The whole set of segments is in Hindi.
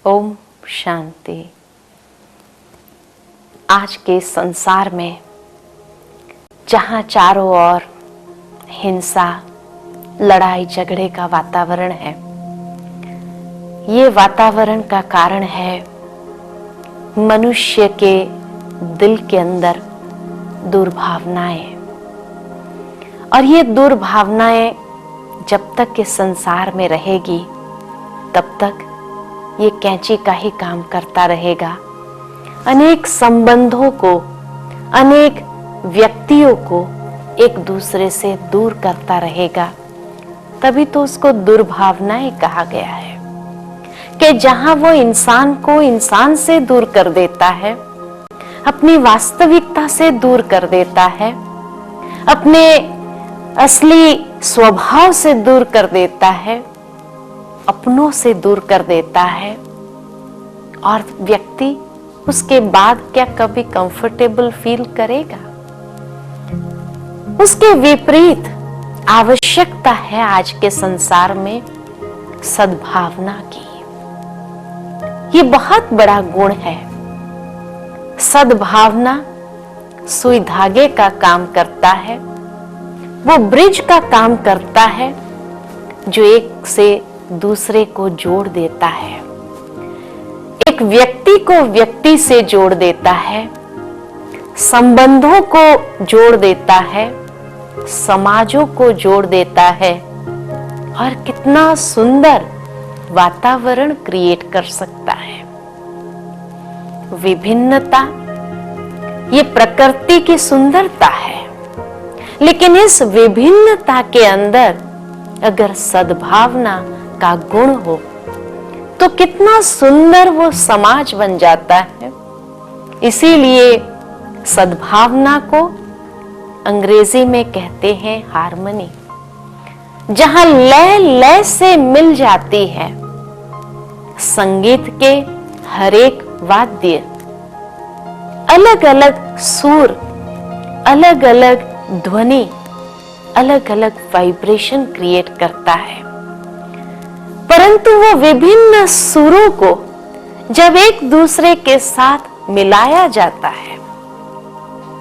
ओम शांति। आज के संसार में जहां चारों ओर हिंसा, लड़ाई झगड़े का वातावरण है, ये वातावरण का कारण है मनुष्य के दिल के अंदर दुर्भावनाएं। और ये दुर्भावनाएं जब तक इस संसार में रहेगी तब तक ये कैंची का ही काम करता रहेगा। अनेक संबंधों को, अनेक व्यक्तियों को एक दूसरे से दूर करता रहेगा। तभी तो उसको दुर्भावनाएं कहा गया है कि जहां वो इंसान को इंसान से दूर कर देता है, अपनी वास्तविकता से दूर कर देता है, अपने असली स्वभाव से दूर कर देता है, अपनों से दूर कर देता है, और व्यक्ति उसके बाद क्या कभी कंफर्टेबल फील करेगा? उसके विपरीत आवश्यकता है आज के संसार में सद्भावना की। ये बहुत बड़ा गुण है। सद्भावना सुई धागे का काम करता है, वो ब्रिज का काम करता है जो एक से दूसरे को जोड़ देता है, एक व्यक्ति को व्यक्ति से जोड़ देता है, संबंधों को जोड़ देता है, समाजों को जोड़ देता है, और कितना सुंदर वातावरण क्रिएट कर सकता है। विभिन्नता ये प्रकृति की सुंदरता है, लेकिन इस विभिन्नता के अंदर अगर सद्भावना का गुण हो तो कितना सुंदर वो समाज बन जाता है। इसीलिए सद्भावना को अंग्रेजी में कहते हैं हार्मनी, जहां लय लय से मिल जाती है। संगीत के हर एक वाद्य अलग अलग सुर, अलग अलग ध्वनि, अलग अलग वाइब्रेशन क्रिएट करता है, परंतु वो विभिन्न सुरों को जब एक दूसरे के साथ मिलाया जाता है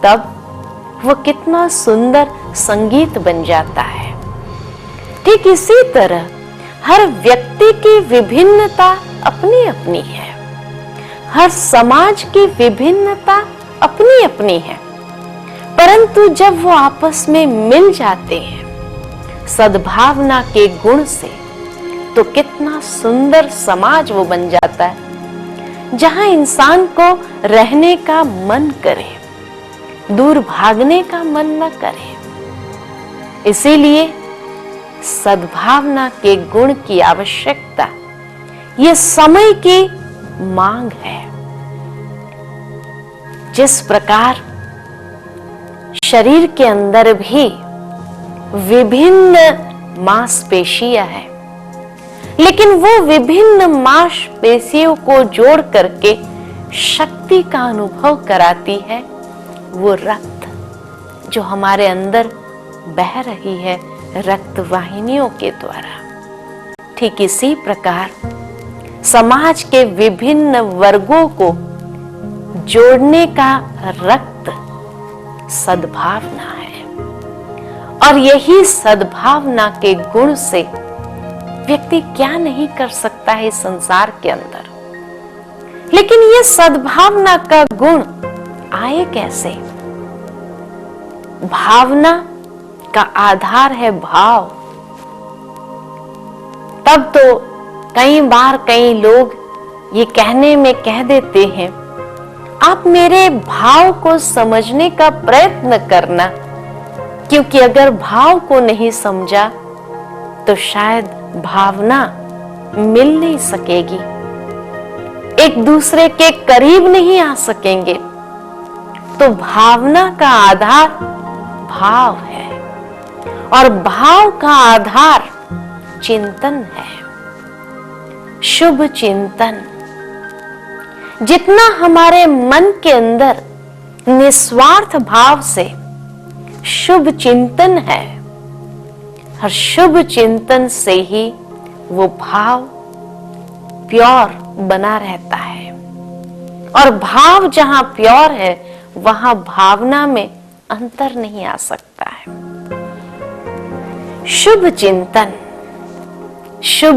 तब वो कितना सुंदर संगीत बन जाता है। ठीक इसी तरह हर व्यक्ति की विभिन्नता अपनी अपनी है, हर समाज की विभिन्नता अपनी अपनी है, परंतु जब वो आपस में मिल जाते हैं सद्भावना के गुण से तो कितना सुंदर समाज वो बन जाता है, जहां इंसान को रहने का मन करे, दूर भागने का मन न करे। इसीलिए सद्भावना के गुण की आवश्यकता ये समय की मांग है। जिस प्रकार शरीर के अंदर भी विभिन्न मांसपेशियां हैं, लेकिन वो विभिन्न मांसपेशियों को जोड़ करके शक्ति का अनुभव कराती है वो रक्त जो हमारे अंदर बह रही है रक्त वाहिनियों के द्वारा। ठीक इसी प्रकार समाज के विभिन्न वर्गों को जोड़ने का रक्त सद्भावना है, और यही सद्भावना के गुण से व्यक्ति क्या नहीं कर सकता है इस संसार के अंदर। लेकिन ये सद्भावना का गुण आए कैसे? भावना का आधार है भाव। तब तो कई बार कई लोग ये कहने में कह देते हैं, आप मेरे भाव को समझने का प्रयत्न करना, क्योंकि अगर भाव को नहीं समझा तो शायद भावना मिल नहीं सकेगी, एक दूसरे के करीब नहीं आ सकेंगे। तो भावना का आधार भाव है, और भाव का आधार चिंतन है, शुभ चिंतन। जितना हमारे मन के अंदर निस्वार्थ भाव से शुभ चिंतन है, और शुभ चिंतन से ही वो भाव प्योर बना रहता है, और भाव जहां प्योर है वहां भावना में अंतर नहीं आ सकता है। शुभ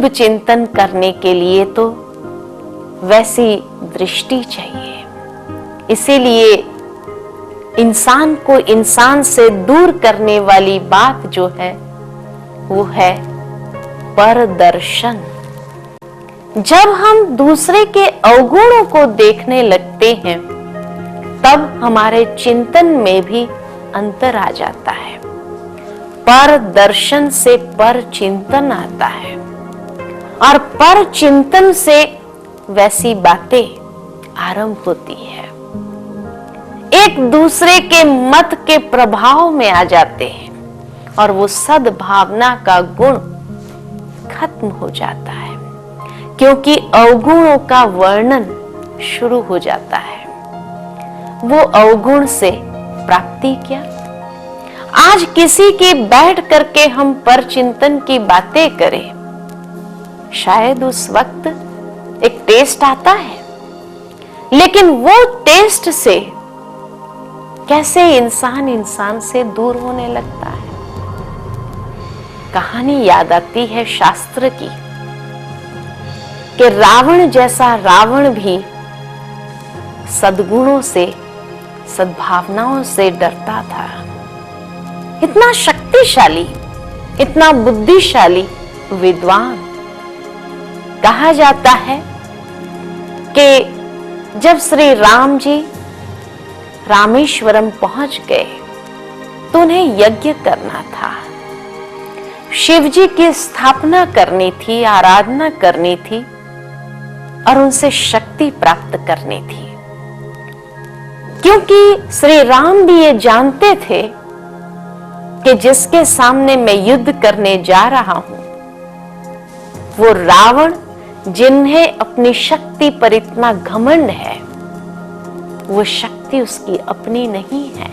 चिंतन करने के लिए तो वैसी दृष्टि चाहिए। इसीलिए इंसान को इंसान से दूर करने वाली बात जो है वो है परदर्शन। जब हम दूसरे के अवगुणों को देखने लगते हैं तब हमारे चिंतन में भी अंतर आ जाता है। पर दर्शन से पर चिंतन आता है, और पर चिंतन से वैसी बातें आरंभ होती है। एक दूसरे के मत के प्रभाव में आ जाते हैं और वो सद्भावना का गुण खत्म हो जाता है, क्योंकि अवगुणों का वर्णन शुरू हो जाता है। वो अवगुण से प्राप्ति क्या? आज किसी के बैठ करके हम पर चिंतन की बातें करें, शायद उस वक्त एक टेस्ट आता है, लेकिन वो टेस्ट से कैसे इंसान से दूर होने लगता है। कहानी याद आती है शास्त्र की कि रावण जैसा रावण भी सद्गुणों से, सद्भावनाओं से डरता था। इतना शक्तिशाली, इतना बुद्धिशाली विद्वान। कहा जाता है कि जब श्री राम जी रामेश्वरम पहुंच गए तो उन्हें यज्ञ करना था, शिव जी की स्थापना करनी थी, आराधना करनी थी और उनसे शक्ति प्राप्त करनी थी। क्योंकि श्री राम भी ये जानते थे कि जिसके सामने मैं युद्ध करने जा रहा हूं वो रावण, जिन्हें अपनी शक्ति पर इतना घमंड है, वो शक्ति उसकी अपनी नहीं है।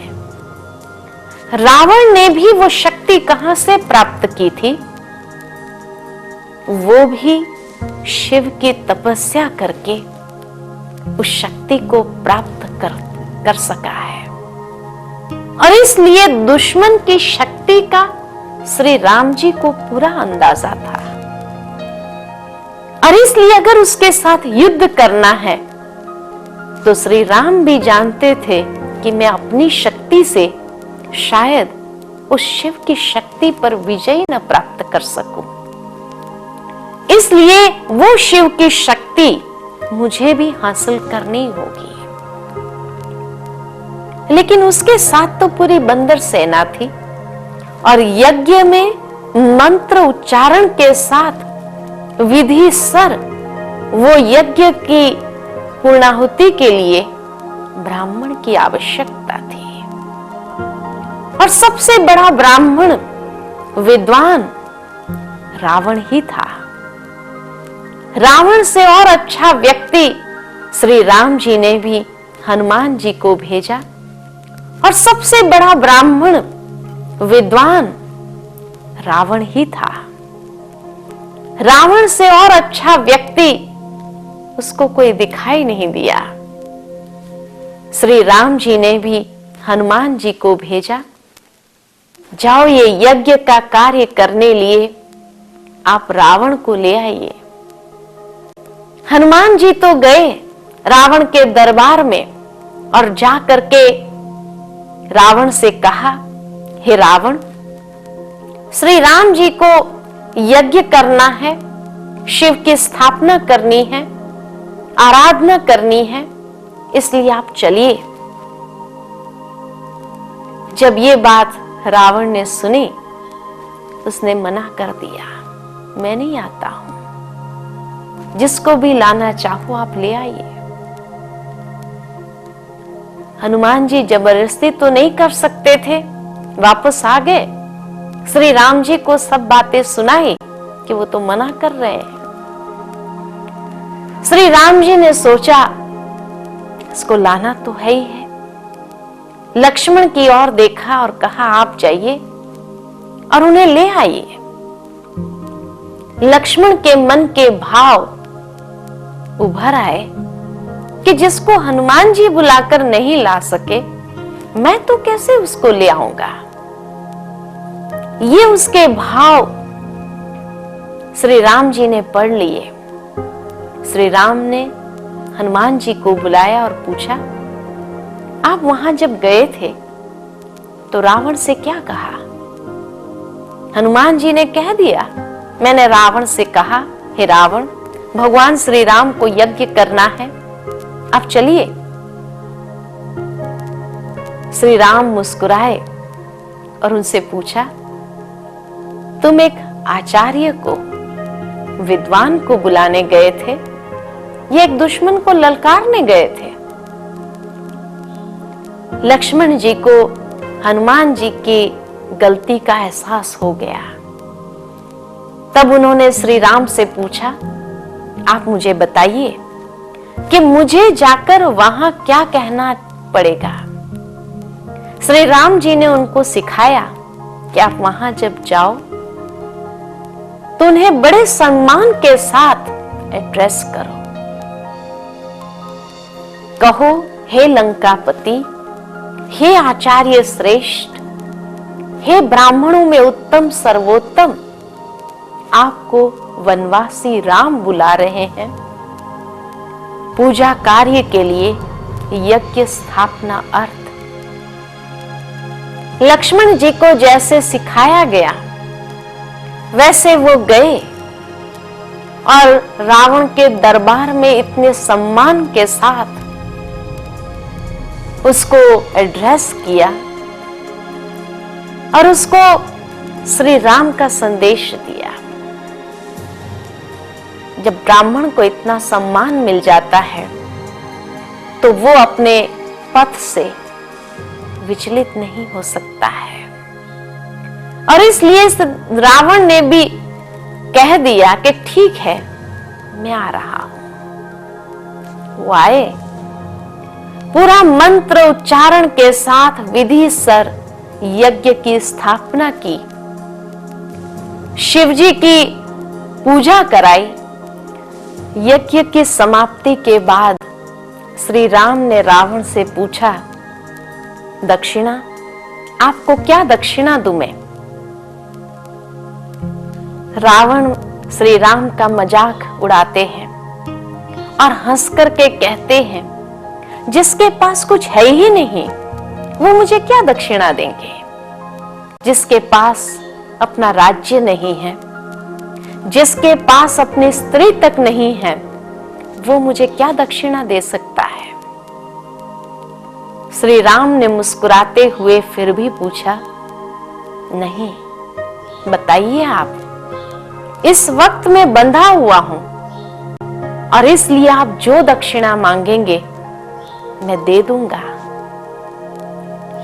रावण ने भी वो शक्ति कहां से प्राप्त की थी? वो भी शिव की तपस्या करके उस शक्ति को प्राप्त कर सका है। और इसलिए दुश्मन की शक्ति का श्री राम जी को पूरा अंदाजा था, और इसलिए अगर उसके साथ युद्ध करना है तो श्री राम भी जानते थे कि मैं अपनी शक्ति से शायद उस शिव की शक्ति पर विजय न प्राप्त कर सकूं। इसलिए वो शिव की शक्ति मुझे भी हासिल करनी होगी। लेकिन उसके साथ तो पूरी बंदर सेना थी, और यज्ञ में मंत्र उच्चारण के साथ विधि सर वो यज्ञ की पूर्णाहुति के लिए ब्राह्मण की आवश्यकता थी। और सबसे बड़ा ब्राह्मण विद्वान रावण ही था। रावण से और अच्छा व्यक्ति श्री राम जी ने भी हनुमान जी को भेजा, और सबसे बड़ा ब्राह्मण विद्वान रावण ही था। रावण से और अच्छा व्यक्ति उसको कोई दिखाई नहीं दिया। श्री राम जी ने भी हनुमान जी को भेजा, जाओ ये यज्ञ का कार्य करने लिए आप रावण को ले आइए। हनुमान जी तो गए रावण के दरबार में, और जा करके रावण से कहा, हे रावण, श्री राम जी को यज्ञ करना है, शिव की स्थापना करनी है, आराधना करनी है, इसलिए आप चलिए। जब ये बात रावण ने सुनी, उसने मना कर दिया, मैं नहीं आता हूं, जिसको भी लाना चाहो आप ले आइए। हनुमान जी जबरदस्ती तो नहीं कर सकते थे, वापस आ गए। श्री राम जी को सब बातें सुनाई कि वो तो मना कर रहे हैं। श्री राम जी ने सोचा इसको लाना तो है ही है। लक्ष्मण की ओर देखा और कहा, आप जाइए और उन्हें ले आइए। लक्ष्मण के मन के भाव उभर आए कि जिसको हनुमान जी बुलाकर नहीं ला सके, मैं तो कैसे उसको ले आऊंगा। ये उसके भाव श्री राम जी ने पढ़ लिए। श्री राम ने हनुमान जी को बुलाया और पूछा, आप वहां जब गए थे तो रावण से क्या कहा? हनुमान जी ने कह दिया, मैंने रावण से कहा, हे रावण, भगवान श्री राम को यज्ञ करना है, आप चलिए। श्री राम मुस्कुराए और उनसे पूछा, तुम एक आचार्य को, विद्वान को बुलाने गए थे या एक दुश्मन को ललकारने गए थे? लक्ष्मण जी को हनुमान जी की गलती का एहसास हो गया। तब उन्होंने श्री राम से पूछा, आप मुझे बताइए कि मुझे जाकर वहां क्या कहना पड़ेगा। श्री राम जी ने उनको सिखाया कि आप वहां जब जाओ तो उन्हें बड़े सम्मान के साथ एड्रेस करो। कहो, हे लंकापति, हे आचार्य श्रेष्ठ, हे ब्राह्मणों में उत्तम सर्वोत्तम, आपको वनवासी राम बुला रहे हैं पूजा कार्य के लिए, यज्ञ स्थापना अर्थ। लक्ष्मण जी को जैसे सिखाया गया वैसे वो गए और रावण के दरबार में इतने सम्मान के साथ उसको एड्रेस किया और उसको श्री राम का संदेश दिया। जब ब्राह्मण को इतना सम्मान मिल जाता है तो वो अपने पथ से विचलित नहीं हो सकता है। और इसलिए रावण ने भी कह दिया कि ठीक है, मैं आ रहा हूं। वो आए, पूरा मंत्र उच्चारण के साथ विधि सर यज्ञ की स्थापना की, शिवजी की पूजा कराई। यज्ञ की समाप्ति के बाद श्री राम ने रावण से पूछा, दक्षिणा, आपको क्या दक्षिणा दूं मैं? रावण श्री राम का मजाक उड़ाते हैं और हंस करके कहते हैं, जिसके पास कुछ है ही नहीं वो मुझे क्या दक्षिणा देंगे? जिसके पास अपना राज्य नहीं है, जिसके पास अपनी स्त्री तक नहीं है, वो मुझे क्या दक्षिणा दे सकता है? श्री राम ने मुस्कुराते हुए फिर भी पूछा, नहीं, बताइए आप। इस वक्त मैं बंधा हुआ हूं और इसलिए आप जो दक्षिणा मांगेंगे मैं दे दूंगा।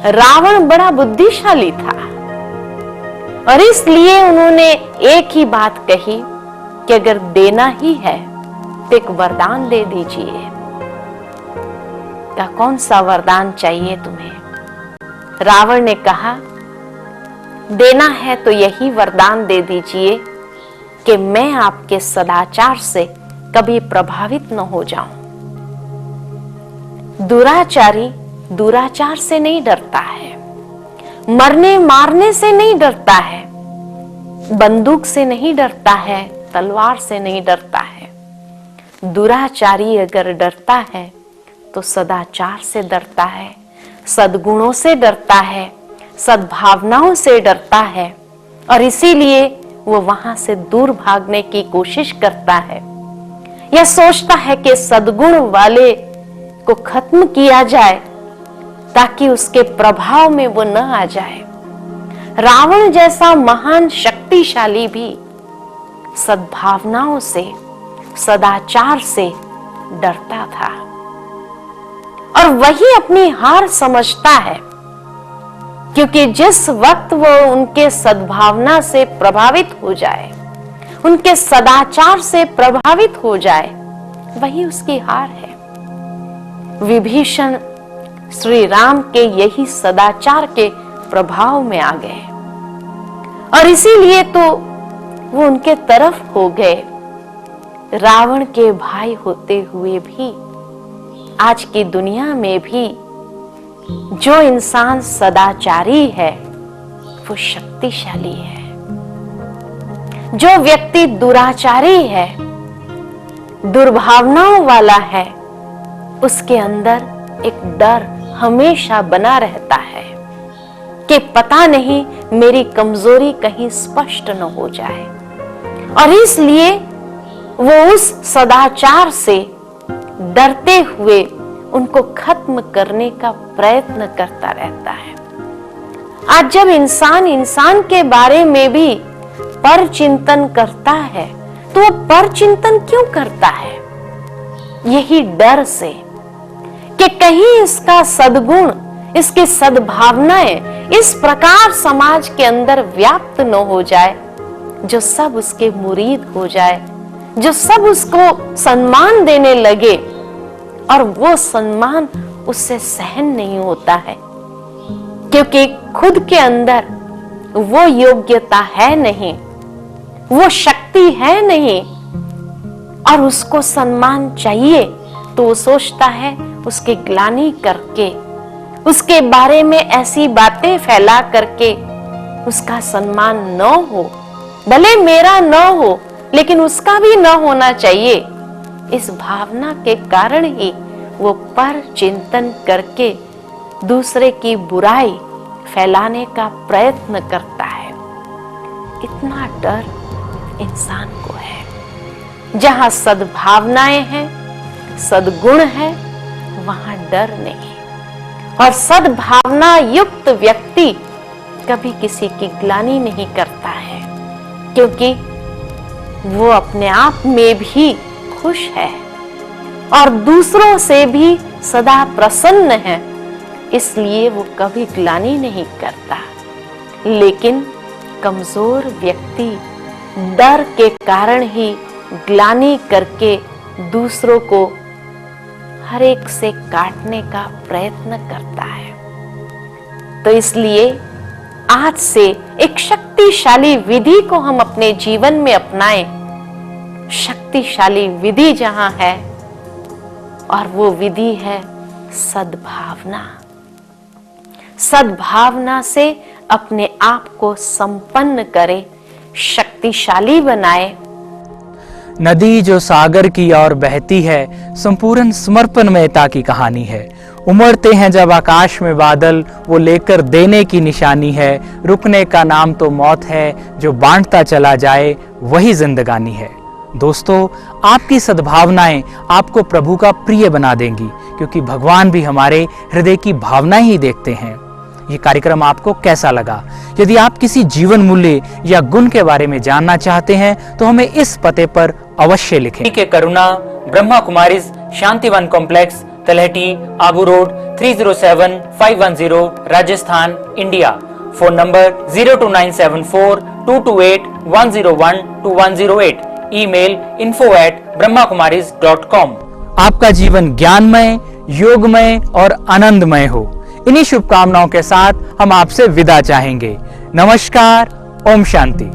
रावण बड़ा बुद्धिशाली था और इसलिए उन्होंने एक ही बात कही कि अगर देना ही है तो एक वरदान दे दीजिए। का कौन सा वरदान चाहिए तुम्हें? रावण ने कहा, देना है तो यही वरदान दे दीजिए कि मैं आपके सदाचार से कभी प्रभावित न हो जाऊं। दुराचारी दुराचार से नहीं डरता है, मरने मारने से नहीं डरता है, बंदूक से नहीं डरता है, तलवार से नहीं डरता है। दुराचारी अगर डरता है तो सदाचार से डरता है, सद्गुणों से डरता है, सद्भावनाओं से डरता है और इसीलिए वो वहां से दूर भागने की कोशिश करता है। यह सोचता है कि सद्गुण वाले को खत्म किया जाए ताकि उसके प्रभाव में वो न आ जाए। रावण जैसा महान शक्तिशाली भी सद्भावनाओं से, सदाचार से डरता था और वही अपनी हार समझता है, क्योंकि जिस वक्त वो उनके सद्भावना से प्रभावित हो जाए, उनके सदाचार से प्रभावित हो जाए, वही उसकी हार है। विभीषण श्री राम के यही सदाचार के प्रभाव में आ गए और इसीलिए तो वो उनके तरफ हो गए रावण के भाई होते हुए भी आज की दुनिया में भी जो इंसान सदाचारी है वो शक्तिशाली है। जो व्यक्ति दुराचारी है, दुर्भावनाओं वाला है, उसके अंदर एक डर हमेशा बना रहता है कि पता नहीं मेरी कमजोरी कहीं स्पष्ट न हो जाए, और इसलिए वो उस सदाचार से डरते हुए उनको खत्म करने का प्रयत्न करता रहता है। आज जब इंसान के बारे में भी पर चिंतन करता है तो वो पर चिंतन क्यों करता है? यही डर से कि कहीं इसका सद्गुण, इसकी सद्भावनाएं इस प्रकार समाज के अंदर व्याप्त न हो जाए, जो सब उसके मुरीद हो जाए, जो सब उसको सम्मान देने लगे, और वो सम्मान उससे सहन नहीं होता है क्योंकि खुद के अंदर वो योग्यता है नहीं, वो शक्ति है नहीं, और उसको सम्मान चाहिए तो वो सोचता है उसकी ग्लानि करके, उसके बारे में ऐसी बातें फैला करके उसका सम्मान न हो, भले मेरा न हो लेकिन उसका भी न होना चाहिए। इस भावना के कारण ही वो पर चिंतन करके दूसरे की बुराई फैलाने का प्रयत्न करता है। इतना डर इंसान को है। जहां सद्भावनाएं हैं, सद्गुण है, वहां डर नहीं। और सद्भावना युक्त व्यक्ति कभी किसी की ग्लानि नहीं करता है क्योंकि वो अपने आप में भी खुश है और दूसरों से भी सदा प्रसन्न है, इसलिए वो कभी ग्लानि नहीं करता। लेकिन कमजोर व्यक्ति डर के कारण ही ग्लानि करके दूसरों को हर एक से काटने का प्रयत्न करता है। तो इसलिए आज से एक शक्तिशाली विधि को हम अपने जीवन में अपनाएं। शक्तिशाली विधि जहां है और वो विधि है सद्भावना। सद्भावना से अपने आप को संपन्न करे, शक्तिशाली बनाए। नदी जो सागर की ओर बहती है, संपूर्ण समर्पणमयता की कहानी है। उमड़ते हैं जब आकाश में बादल, वो लेकर देने की निशानी है। रुकने का नाम तो मौत है, जो बांटता चला जाए वही जिंदगानी है। दोस्तों, आपकी सद्भावनाएं आपको प्रभु का प्रिय बना देंगी, क्योंकि भगवान भी हमारे हृदय की भावनाएं ही देखते हैं। ये कार्यक्रम आपको कैसा लगा? यदि आप किसी जीवन मूल्य या गुण के बारे में जानना चाहते हैं तो हमें इस पते पर अवश्य लिखें। के करुणा ब्रह्मा कुमारीज शांतिवन कॉम्प्लेक्स, तलहटी, Abu road, 307510, Rajasthan, India. Phone number 02974228101 email info@brahmakumaris.com। आपका जीवन ज्ञानमय, योगमय और आनंदमय हो। इन्हीं शुभकामनाओं के साथ हम आपसे विदा चाहेंगे। नमस्कार, ओम शांति।